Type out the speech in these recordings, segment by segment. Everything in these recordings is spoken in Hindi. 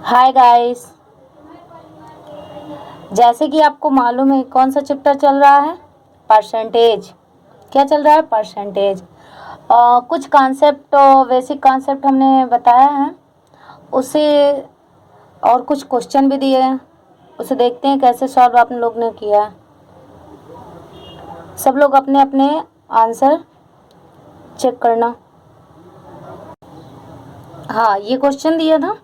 Hi guys. जैसे कि आपको मालूम है कौन सा चैप्टर चल रहा है, परसेंटेज। क्या चल रहा है? परसेंटेज। कुछ कॉन्सेप्ट, बेसिक कॉन्सेप्ट हमने बताया है उसे, और कुछ क्वेश्चन भी दिए हैं, उसे देखते हैं कैसे सॉल्व आप लोग ने किया है। सब लोग अपने अपने आंसर चेक करना। हाँ, ये क्वेश्चन दिया था।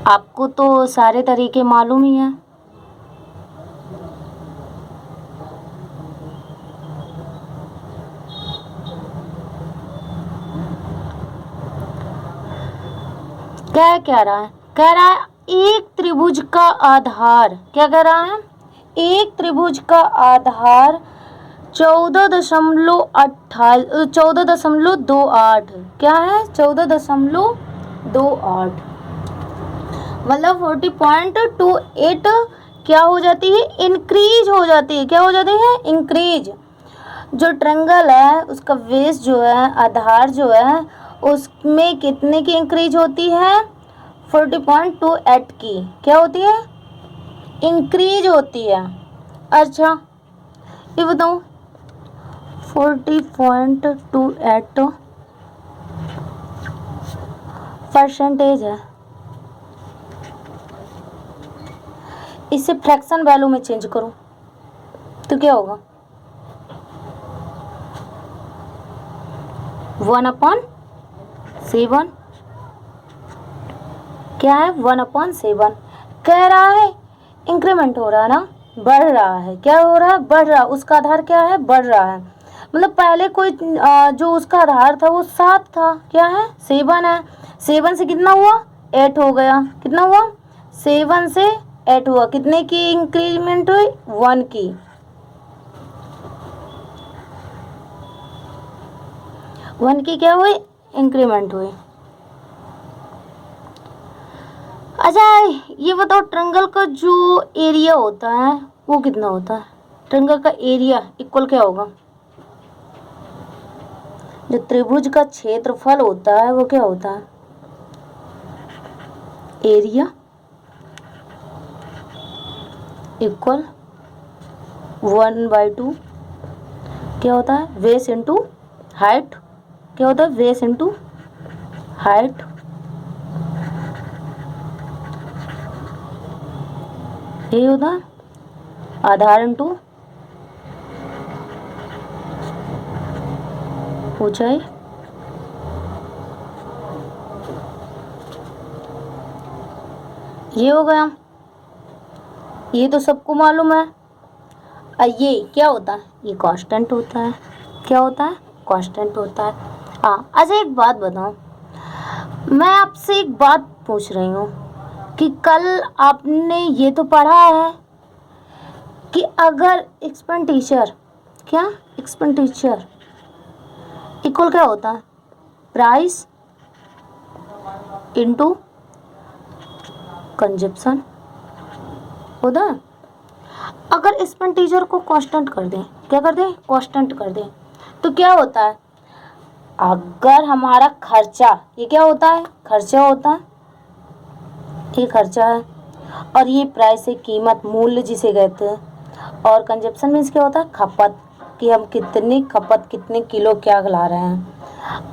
आपको तो सारे तरीके मालूम ही हैं। क्या रहा है? कह रहा है एक त्रिभुज का आधार। क्या कह रहा है? एक त्रिभुज का आधार 14.28 क्या है? 14.28 मतलब 40.28 क्या हो जाती है? इंक्रीज हो जाती है। क्या हो जाती है? इंक्रीज। जो ट्रायंगल है उसका बेस जो है, आधार जो है, उसमें कितने की इंक्रीज होती है? 40.28 की क्या होती है? इंक्रीज होती है। अच्छा, ये बताओ 40.28 परसेंटेज है। इसे फ्रैक्शन वैल्यू में चेंज करो तो क्या होगा? 1/7। क्या है? 1/7। कह रहा है इंक्रीमेंट हो रहा है ना, बढ़ रहा है। क्या हो रहा है? बढ़ रहा है। उसका आधार क्या है? बढ़ रहा है। मतलब पहले कोई जो उसका आधार था वो 7 था। क्या है? 7 है। 7 से कितना हुआ? 8 हो गया। कितना हुआ? 7 से 8 हुआ। कितने की इंक्रीमेंट हुई? 1 की। 1 की क्या हुई? इंक्रीमेंट हुई। अच्छा, ये बताओ ट्रायंगल का जो एरिया होता है वो कितना होता है? ट्रायंगल का एरिया इक्वल क्या होगा? जो त्रिभुज का क्षेत्रफल होता है वो क्या होता है? एरिया इक्वल 1/2 क्या होता है? Base into height. क्या होता है? Base into height. यही होता है। आधार इंटू ऊंचाई। ये हो गया। ये तो सबको मालूम है। ये क्या होता है? ये कांस्टेंट होता है। क्या होता है? कांस्टेंट होता है। हाँ, अच्छा एक बात बताओ, मैं आपसे एक बात पूछ रही हूँ कि कल आपने ये तो पढ़ा है कि अगर एक्सपेंडिचर, क्या एक्सपेंडिचर इक्वल क्या होता है? प्राइस इनटू कंजप्शन होता है। अगर एक्सपेंडिचर को कांस्टेंट कर दें, क्या कर दें? कांस्टेंट कर दें, तो क्या होता है? अगर हमारा खर्चा, ये क्या होता है? खर्चा होता है। ये खर्चा है और ये प्राइस है, कीमत, मूल्य जिसे कहते हैं। और कंजप्शन मीन्स क्या होता है? खपत, कि हम कितनी खपत, कितने किलो क्या ला रहे हैं।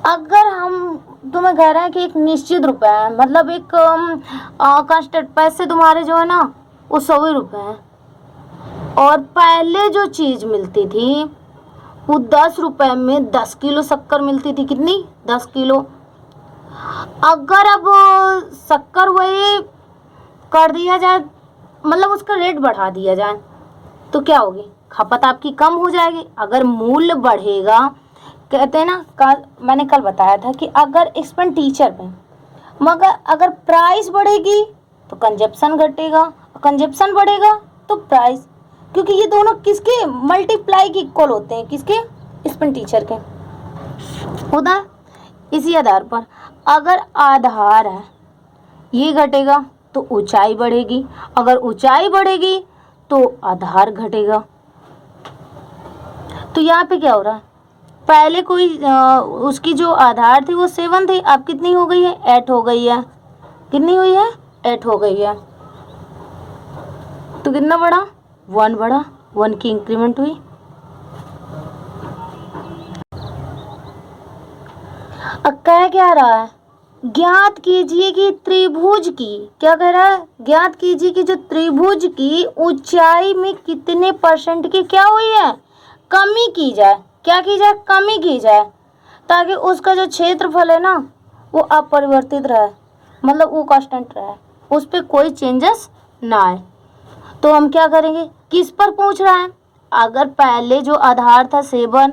अगर हम तुम्हें कह रहे हैं कि एक निश्चित रुपए है, मतलब एक कांस्टेंट पैसे तुम्हारे जो है ना वो 100 ही रुपए हैं, और पहले जो चीज मिलती थी वो 10 रुपए में 10 किलो शक्कर मिलती थी। कितनी? 10 किलो। अगर अब शक्कर वही कर दिया जाए, मतलब उसका रेट बढ़ा दिया जाए, तो क्या होगी? खपत आपकी कम हो जाएगी। अगर मूल्य बढ़ेगा, कहते हैं ना, मैंने कल बताया था कि अगर एक्सपेंडिचर पे, मगर अगर प्राइस बढ़ेगी तो कंजप्शन घटेगा, कंजप्शन बढ़ेगा तो प्राइस, क्योंकि ये दोनों किसके मल्टीप्लाई के इक्वल होते हैं? किसके? एक्सपेंडिचर के होता है। इसी आधार पर अगर आधार है ये घटेगा तो ऊंचाई बढ़ेगी, अगर ऊंचाई बढ़ेगी तो आधार घटेगा। तो यहाँ पे क्या हो रहा है? पहले कोई उसकी जो आधार थी वो 7 थी, अब कितनी हो गई है? 8 हो गई है। कितनी हुई है? 8 हो गई है। तो कितना बढ़ा? 1 बढ़ा, 1 की इंक्रीमेंट हुई। अब कह क्या रहा है? ज्ञात कीजिए कि त्रिभुज की, क्या कह रहा है? ज्ञात कीजिए कि जो त्रिभुज की ऊंचाई में कितने परसेंट की क्या हुई है? कमी की जाए। क्या की जाए? कमी की जाए, ताकि उसका जो क्षेत्रफल है ना वो अपरिवर्तित रहे, मतलब वो कांस्टेंट रहे, उस पर कोई चेंजेस ना आए। तो हम क्या करेंगे? किस पर पूछ रहा है? अगर पहले जो आधार था 7,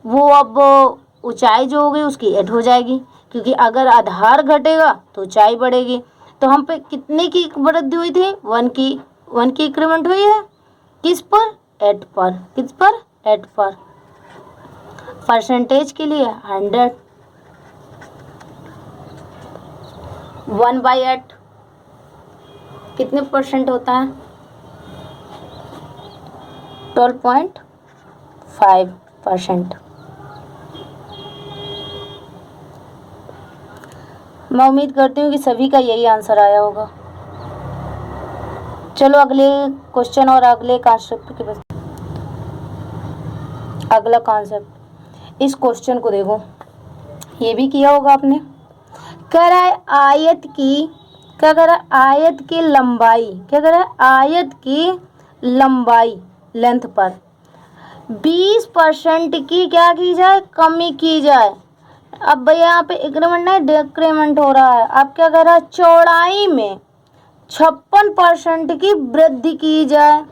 वो अब ऊंचाई जो हो गई उसकी 8 हो जाएगी, क्योंकि अगर आधार घटेगा तो ऊंचाई बढ़ेगी। तो हम पे कितने की वृद्धि हुई थी? 1 की इंक्रीमेंट हुई है। किस पर? 8 पर। किस पर? 8 पर। परसेंटेज के लिए 100। 1/8 कितने परसेंट होता है? 12.5%। मैं उम्मीद करती हूँ कि सभी का यही आंसर आया होगा। चलो अगले क्वेश्चन और अगले कॉन्सेप्ट के पास। अगला कॉन्सेप्ट, इस क्वेश्चन को देखो, ये भी किया होगा आपने। कह रहा है आयत की, क्या कह रहा है? आयत की लंबाई, क्या कह रहा है? आयत की लंबाई, लेंथ पर 20% की क्या की जाए? कमी की जाए। अब भैया यहाँ पे इंक्रीमेंट नहीं डिक्रीमेंट हो रहा है। अब क्या कह रहा है? चौड़ाई में 56% की वृद्धि की जाए,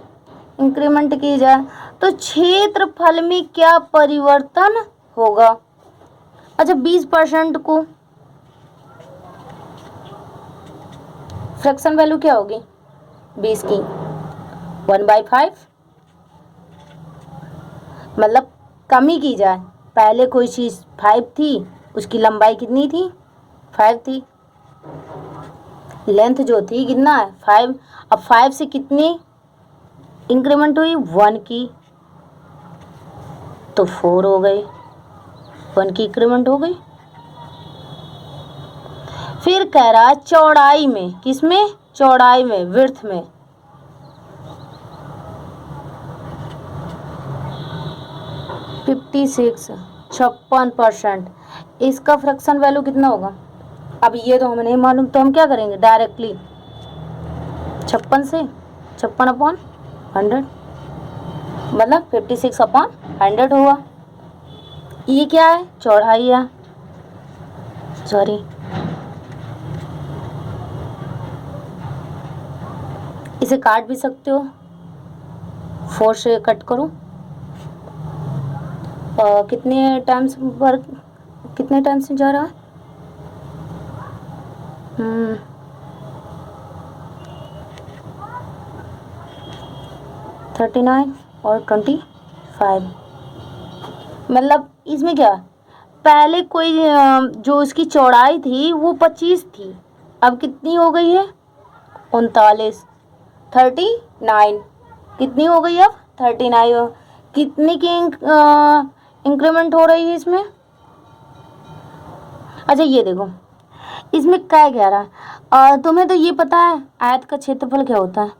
इंक्रीमेंट की जाए। तो क्षेत्रफल में क्या परिवर्तन होगा? अच्छा, 20% को फ्रैक्शन वैल्यू क्या होगी 20 की? 1/5, मतलब कमी की जाए। पहले कोई चीज़ 5 थी, उसकी लंबाई कितनी थी? 5 थी। लेंथ जो थी कितना है? 5। अब 5 से कितनी इंक्रीमेंट हुई? 1 की, तो 4 हो गई। 1 की इंक्रीमेंट हो गई। फिर कह रहा है चौड़ाई में, किसमें? चौड़ाई में, विड्थ में 56%। इसका फ्रैक्शन वैल्यू कितना होगा? अब ये तो हमें नहीं मालूम, तो हम क्या करेंगे? डायरेक्टली 56 से 56/100, मतलब 56/100 हुआ। ये क्या है? चौड़ाई है, सॉरी, इसे काट भी सकते हो, 4 से कट करो। कितने टाइम्स पर, कितने टाइम्स में जा रहा है? 39 और 25। मतलब इसमें क्या, पहले कोई जो उसकी चौड़ाई थी वो 25 थी, अब कितनी हो गई है? 39। 39 कितनी हो गई अब? 39। कितनी की इंक्रीमेंट हो रही है इसमें? अच्छा ये देखो, इसमें क्या कह रहा है? तुम्हें तो ये पता है आयत का क्षेत्रफल क्या होता है?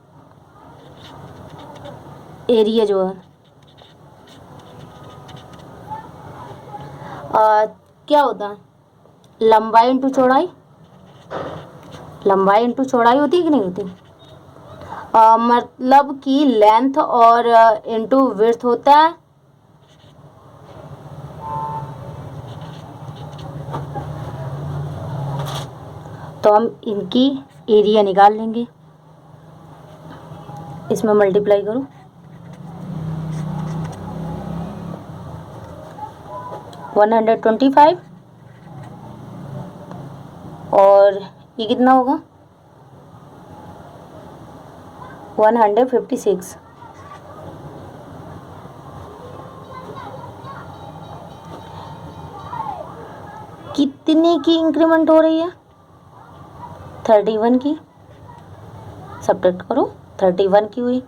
एरिया जो है क्या होता है? लंबाई इंटू चौड़ाई। लंबाई इंटू चौड़ाई होती है कि नहीं होती? मतलब कि लेंथ और इंटू विड्थ होता है। तो हम इनकी एरिया निकाल लेंगे, इसमें मल्टीप्लाई करो, वन 125 और ये कितना होगा? 156। कितने की इंक्रीमेंट हो रही है? 31 की। सब्ट्रैक्ट करो, 31 की हुई।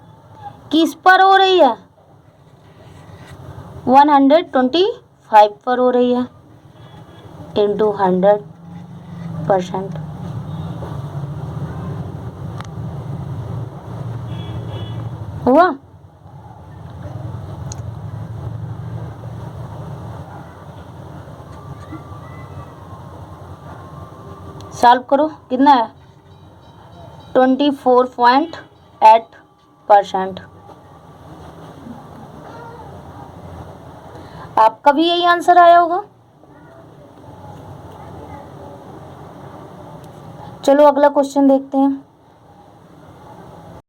किस पर हो रही है? 125 5 पर हो रही है इंटू 100%। हुआ? सॉल्व करो, कितना है? 24.8%। आपका भी यही आंसर आया होगा। चलो अगला क्वेश्चन देखते हैं।